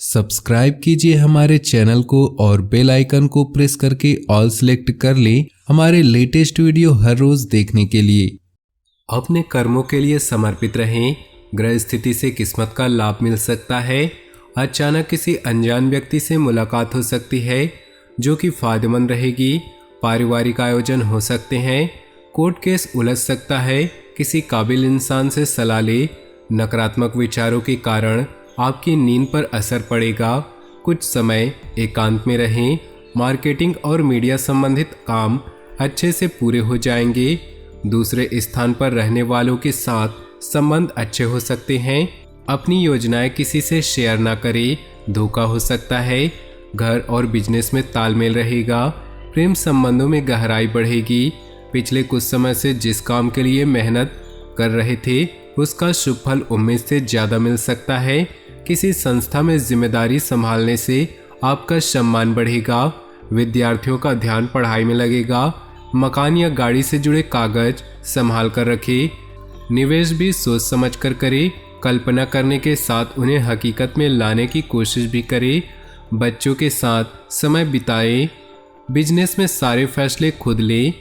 Subscribe कीजिए हमारे channel को और बेल आइकन को प्रेस करके ऑल सेलेक्ट कर लें हमारे लेटेस्ट वीडियो हर रोज देखने के लिए। अपने कर्मों के लिए समर्पित रहें। ग्रह स्थिति से किस्मत का लाभ मिल सकता है। अचानक किसी अनजान व्यक्ति से मुलाकात हो सकती है जो कि फायदेमंद रहेगी। पारिवारिक आयोजन हो सकते हैं। कोर्ट केस उलझ सकता है। किसी काबिल इंसान से सलाह ले। नकारात्मक विचारों के कारण आपकी नींद पर असर पड़ेगा। कुछ समय एकांत में रहें। मार्केटिंग और मीडिया संबंधित काम अच्छे से पूरे हो जाएंगे। दूसरे स्थान पर रहने वालों के साथ संबंध अच्छे हो सकते हैं। अपनी योजनाएं किसी से शेयर ना करें, धोखा हो सकता है। घर और बिजनेस में तालमेल रहेगा। प्रेम संबंधों में गहराई बढ़ेगी। पिछले कुछ समय से जिस काम के लिए मेहनत कर रहे थे उसका शुभ फल उम्मीद से ज़्यादा मिल सकता है। किसी संस्था में जिम्मेदारी संभालने से आपका सम्मान बढ़ेगा। विद्यार्थियों का ध्यान पढ़ाई में लगेगा। मकान या गाड़ी से जुड़े कागज संभाल कर रखें। निवेश भी सोच समझ कर करें। कल्पना करने के साथ उन्हें हकीकत में लाने की कोशिश भी करें। बच्चों के साथ समय बिताएं। बिजनेस में सारे फैसले खुद लें।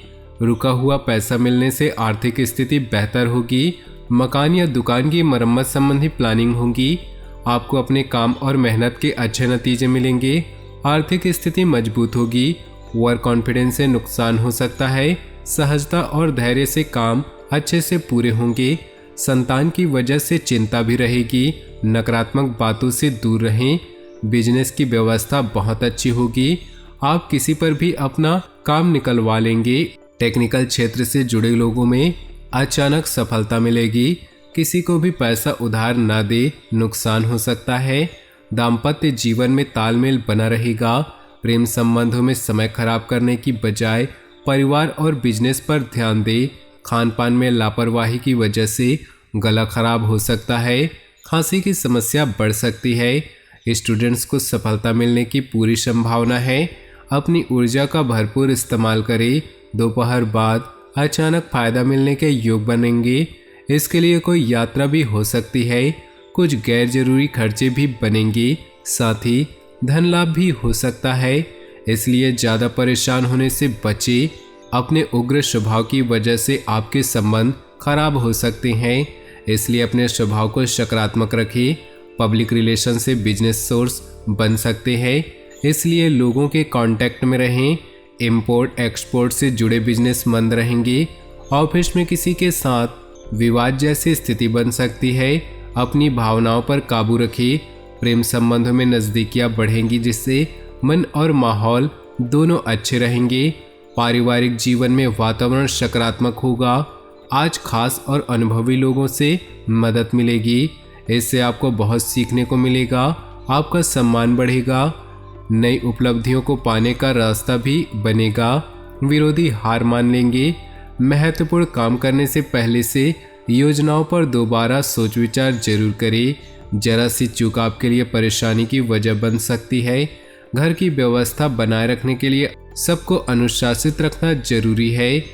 रुका हुआ पैसा मिलने से आर्थिक स्थिति बेहतर होगी। मकान या दुकान की मरम्मत संबंधी प्लानिंग होगी। आपको अपने काम और मेहनत के अच्छे नतीजे मिलेंगे। आर्थिक स्थिति मजबूत होगी। ओवर कॉन्फिडेंस से नुकसान हो सकता है। सहजता और धैर्य से काम अच्छे से पूरे होंगे। संतान की वजह से चिंता भी रहेगी। नकारात्मक बातों से दूर रहें। बिजनेस की व्यवस्था बहुत अच्छी होगी। आप किसी पर भी अपना काम निकलवा लेंगे। टेक्निकल क्षेत्र से जुड़े लोगों में अचानक सफलता मिलेगी। किसी को भी पैसा उधार ना दे, नुकसान हो सकता है। दाम्पत्य जीवन में तालमेल बना रहेगा। प्रेम संबंधों में समय खराब करने की बजाय परिवार और बिजनेस पर ध्यान दे। खान पान में लापरवाही की वजह से गला खराब हो सकता है। खांसी की समस्या बढ़ सकती है। स्टूडेंट्स को सफलता मिलने की पूरी संभावना है। अपनी ऊर्जा का भरपूर इस्तेमाल करें। दोपहर बाद अचानक फायदा मिलने के योग बनेंगे। इसके लिए कोई यात्रा भी हो सकती है। कुछ गैर जरूरी खर्चे भी बनेंगे। साथ ही धन लाभ भी हो सकता है। इसलिए ज़्यादा परेशान होने से बचें। अपने उग्र स्वभाव की वजह से आपके संबंध खराब हो सकते हैं। इसलिए अपने स्वभाव को सकारात्मक रखें। पब्लिक रिलेशन से बिजनेस सोर्स बन सकते हैं। इसलिए लोगों के कांटेक्ट में रहें। इंपोर्ट एक्सपोर्ट से जुड़े बिजनेस मंद रहेंगे। ऑफिस में किसी के साथ विवाद जैसी स्थिति बन सकती है। अपनी भावनाओं पर काबू रखें। प्रेम संबंधों में नज़दीकियां बढ़ेंगी जिससे मन और माहौल दोनों अच्छे रहेंगे। पारिवारिक जीवन में वातावरण सकारात्मक होगा। आज खास और अनुभवी लोगों से मदद मिलेगी। इससे आपको बहुत सीखने को मिलेगा। आपका सम्मान बढ़ेगा। नई उपलब्धियों को पाने का रास्ता भी बनेगा। विरोधी हार मान लेंगे। महत्वपूर्ण काम करने से पहले से योजनाओं पर दोबारा सोच विचार जरूर करें। जरा सी चूक आपके लिए परेशानी की वजह बन सकती है। घर की व्यवस्था बनाए रखने के लिए सबको अनुशासित रखना जरूरी है।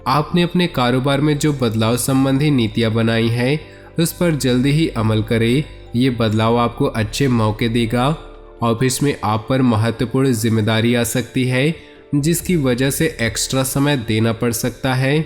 आपने अपने कारोबार में जो बदलाव संबंधी नीतियां बनाई हैं उस पर जल्दी ही अमल करें। ये बदलाव आपको अच्छे मौके देगा। ऑफिस में आप पर महत्वपूर्ण जिम्मेदारी आ सकती है जिसकी वजह से एक्स्ट्रा समय देना पड़ सकता है।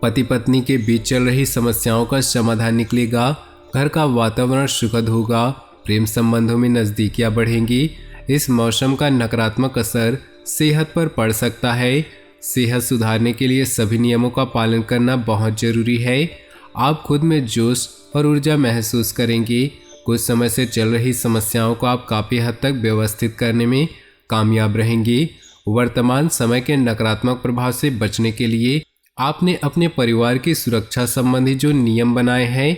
पति पत्नी के बीच चल रही समस्याओं का समाधान निकलेगा। घर का वातावरण सुखद होगा। प्रेम संबंधों में नज़दीकियां बढ़ेंगी। इस मौसम का नकारात्मक असर सेहत पर पड़ सकता है। सेहत सुधारने के लिए सभी नियमों का पालन करना बहुत जरूरी है। आप खुद में जोश और ऊर्जा महसूस करेंगे। कुछ समय से चल रही समस्याओं को आप काफ़ी हद तक व्यवस्थित करने में कामयाब रहेंगे। वर्तमान समय के नकारात्मक प्रभाव से बचने के लिए आपने अपने परिवार की सुरक्षा संबंधी जो नियम बनाए हैं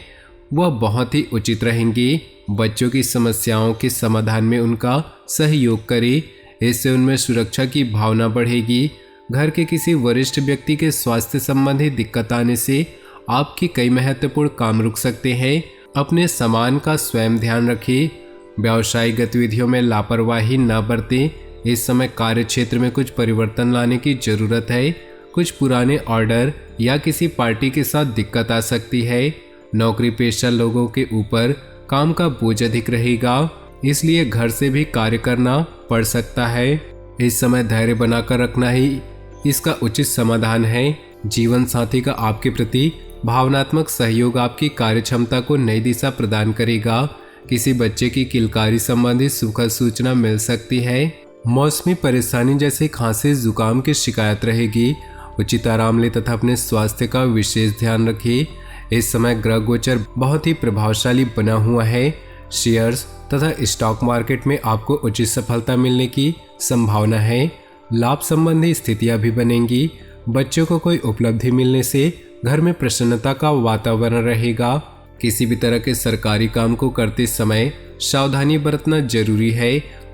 वह बहुत ही उचित रहेंगे। बच्चों की समस्याओं के समाधान में उनका सहयोग करें। इससे उनमें सुरक्षा की भावना बढ़ेगी। घर के किसी वरिष्ठ व्यक्ति के स्वास्थ्य संबंधी दिक्कत आने से आपके कई महत्वपूर्ण काम रुक सकते हैं। अपने सामान का स्वयं ध्यान रखें। व्यावसायिक गतिविधियों में लापरवाही न बरतें। इस समय कार्य क्षेत्र में कुछ परिवर्तन लाने की जरूरत है। कुछ पुराने ऑर्डर या किसी पार्टी के साथ दिक्कत आ सकती है। नौकरी पेशा लोगों के ऊपर काम का बोझ अधिक रहेगा। इसलिए घर से भी कार्य करना पड़ सकता है। इस समय धैर्य बनाकर रखना ही इसका उचित समाधान है। जीवन साथी का आपके प्रति भावनात्मक सहयोग आपकी कार्य क्षमता को नई दिशा प्रदान करेगा। किसी बच्चे की किलकारी संबंधी सुखद सूचना मिल सकती है। मौसमी परेशानी जैसे खांसी जुकाम की शिकायत रहेगी। उचित आराम ले तथा अपने स्वास्थ्य का विशेष ध्यान रखिए। इस समय ग्रह गोचर बहुत ही प्रभावशाली बना हुआ है। शेयर्स तथा स्टॉक मार्केट में आपको उचित सफलता मिलने की संभावना है। लाभ संबंधी स्थितियां भी बनेंगी। बच्चों को कोई उपलब्धि मिलने से घर में प्रसन्नता का वातावरण रहेगा। किसी भी तरह के सरकारी काम को करते समय सावधानी बरतना जरूरी है।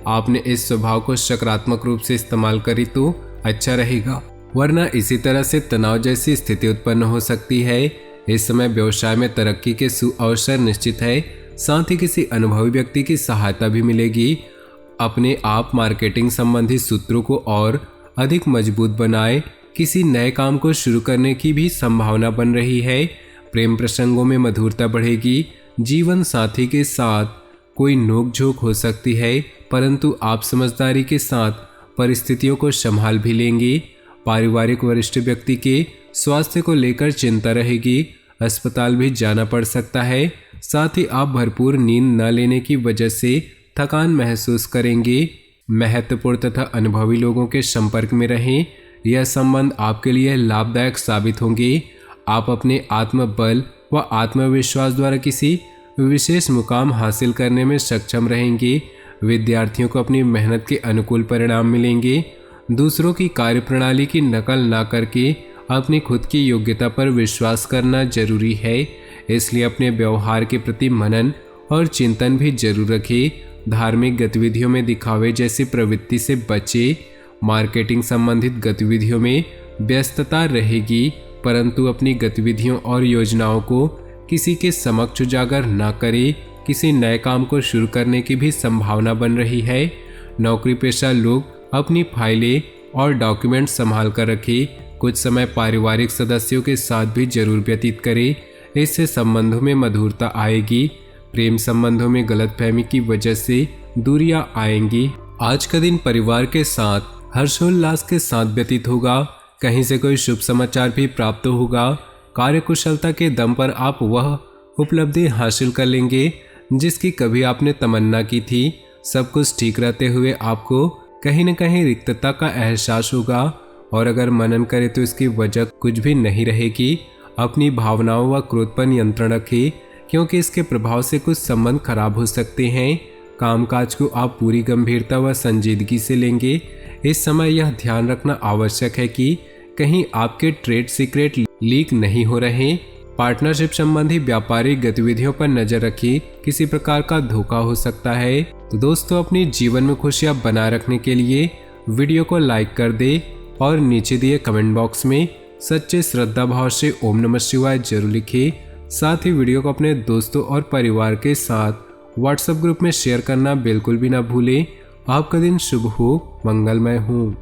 आपने इस स्वभाव को सकारात्मक रूप से इस्तेमाल करी तो अच्छा रहेगा, वरना इसी तरह से तनाव जैसी स्थिति उत्पन्न हो सकती है। इस समय व्यवसाय में तरक्की के सुअवसर निश्चित है। साथ ही किसी अनुभवी व्यक्ति की सहायता भी मिलेगी। अपने आप मार्केटिंग संबंधी सूत्रों को और अधिक मजबूत बनाए। किसी नए काम को शुरू करने की भी संभावना बन रही है। प्रेम प्रसंगों में मधुरता बढ़ेगी। जीवन साथी के साथ कोई नोकझोंक हो सकती है, परंतु आप समझदारी के साथ परिस्थितियों को संभाल भी लेंगे। पारिवारिक वरिष्ठ व्यक्ति के स्वास्थ्य को लेकर चिंता रहेगी। अस्पताल भी जाना पड़ सकता है। साथ ही आप भरपूर नींद न लेने की वजह से थकान महसूस करेंगे। महत्वपूर्ण तथा अनुभवी लोगों के संपर्क में रहें। यह संबंध आपके लिए लाभदायक साबित होंगे। आप अपने आत्मबल व आत्मविश्वास द्वारा किसी विशेष मुकाम हासिल करने में सक्षम रहेंगे। विद्यार्थियों को अपनी मेहनत के अनुकूल परिणाम मिलेंगे। दूसरों की कार्यप्रणाली की नकल ना करके अपनी खुद की योग्यता पर विश्वास करना जरूरी है। इसलिए अपने व्यवहार के प्रति मनन और चिंतन भी जरूर रखें। धार्मिक गतिविधियों में दिखावे जैसी प्रवृत्ति से बचे। मार्केटिंग संबंधित गतिविधियों में व्यस्तता रहेगी, परंतु अपनी गतिविधियों और योजनाओं को किसी के समक्ष उजागर न करें। किसी नए काम को शुरू करने की भी संभावना बन रही है। नौकरी पेशा लोग अपनी फाइलें और डॉक्यूमेंट संभाल कर रखें। कुछ समय पारिवारिक सदस्यों के साथ भी जरूर व्यतीत करें। इससे संबंधों में मधुरता आएगी। प्रेम संबंधों में गलतफहमी की वजह से दूरियां आएंगी। आज का दिन परिवार के साथ हर्षोल्लास के साथ व्यतीत होगा। कहीं से कोई शुभ समाचार भी प्राप्त होगा। कार्यकुशलता के दम पर आप वह उपलब्धि हासिल कर लेंगे जिसकी कभी आपने तमन्ना की थी। सब कुछ ठीक रहते हुए आपको कहीं न कहीं रिक्तता का एहसास होगा, और अगर मनन करे तो इसकी वजह कुछ भी नहीं रहेगी। अपनी भावनाओं व क्रोध पर नियंत्रण रखें, क्योंकि इसके प्रभाव से कुछ संबंध खराब हो सकते हैं। कामकाज को आप पूरी गंभीरता व संजीदगी से लेंगे। इस समय यह ध्यान रखना आवश्यक है कि कहीं आपके ट्रेड सीक्रेट लीक नहीं हो रहे। पार्टनरशिप संबंधी व्यापारिक गतिविधियों पर नजर रखिए, किसी प्रकार का धोखा हो सकता है। तो दोस्तों, अपने जीवन में खुशियां बनाए रखने के लिए वीडियो को लाइक कर दे और नीचे दिए कमेंट बॉक्स में सच्चे श्रद्धा भाव से ओम नमः शिवाय जरूर लिखिए। साथ ही वीडियो को अपने दोस्तों और परिवार के साथ व्हाट्सएप ग्रुप में शेयर करना बिल्कुल भी ना भूलें। आपका दिन शुभ हो, मंगलमय हो।